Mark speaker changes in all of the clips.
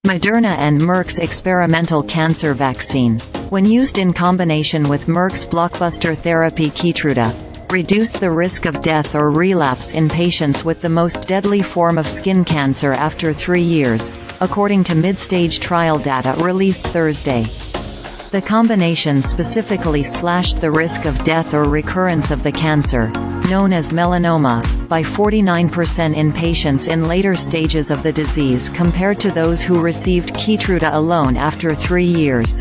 Speaker 1: Moderna and Merck's experimental cancer vaccine, when used in combination with Merck's blockbuster therapy Keytruda, reduced the risk of death or relapse in patients with the most deadly form of skin cancer after 3 years, according to midstage trial data released Thursday. The combination specifically slashed the risk of death or recurrence of the cancer, known as melanoma, by 49% in patients in later stages of the disease compared to those who received Keytruda alone after 3 years.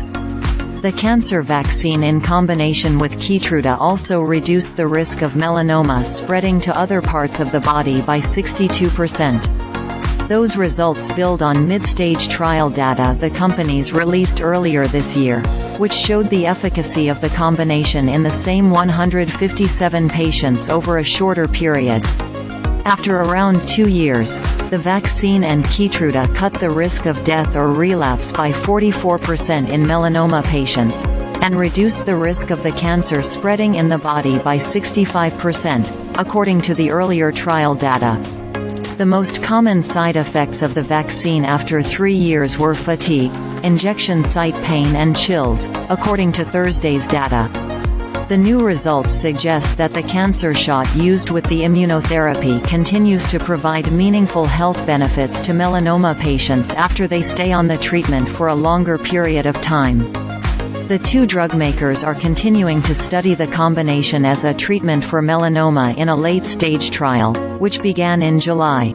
Speaker 1: The cancer vaccine in combination with Keytruda also reduced the risk of melanoma spreading to other parts of the body by 62%. Those results build on mid-stage trial data the companies released earlier this year, which showed the efficacy of the combination in the same 157 patients over a shorter period. After around 2 years, the vaccine and Keytruda cut the risk of death or relapse by 44% in melanoma patients, and reduced the risk of the cancer spreading in the body by 65%, according to the earlier trial data. The most common side effects of the vaccine after 3 years were fatigue, injection site pain and chills, according to Thursday's data. The new results suggest that the cancer shot used with the immunotherapy continues to provide meaningful health benefits to melanoma patients after they stay on the treatment for a longer period of time. The two drug makers are continuing to study the combination as a treatment for melanoma in a late-stage trial, which began in July.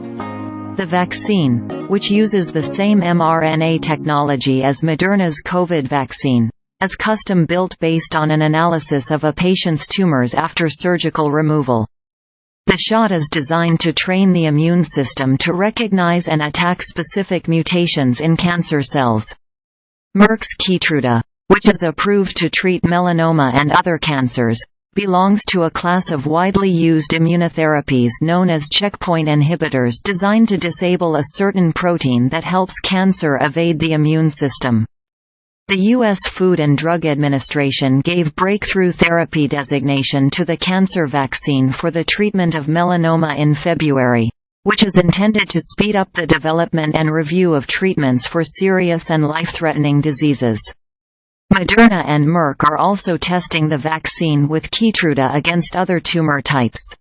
Speaker 1: The vaccine, which uses the same mRNA technology as Moderna's COVID vaccine, is custom-built based on an analysis of a patient's tumors after surgical removal. The shot is designed to train the immune system to recognize and attack specific mutations in cancer cells. Merck's Keytruda, which is approved to treat melanoma and other cancers, belongs to a class of widely used immunotherapies known as checkpoint inhibitors designed to disable a certain protein that helps cancer evade the immune system. The U.S. Food and Drug Administration gave breakthrough therapy designation to the cancer vaccine for the treatment of melanoma in February, which is intended to speed up the development and review of treatments for serious and life-threatening diseases. Moderna and Merck are also testing the vaccine with Keytruda against other tumor types.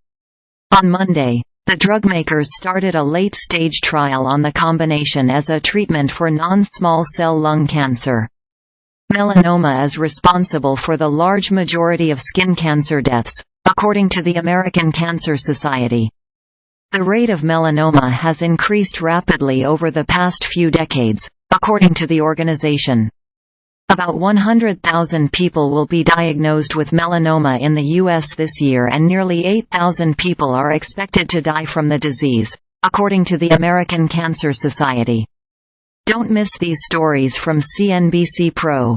Speaker 1: On Monday, the drugmakers started a late-stage trial on the combination as a treatment for non-small cell lung cancer. Melanoma is responsible for the large majority of skin cancer deaths, according to the American Cancer Society. The rate of melanoma has increased rapidly over the past few decades, according to the organization. About 100,000 people will be diagnosed with melanoma in the U.S. this year and nearly 8,000 people are expected to die from the disease, according to the American Cancer Society. Don't miss these stories from CNBC PRO.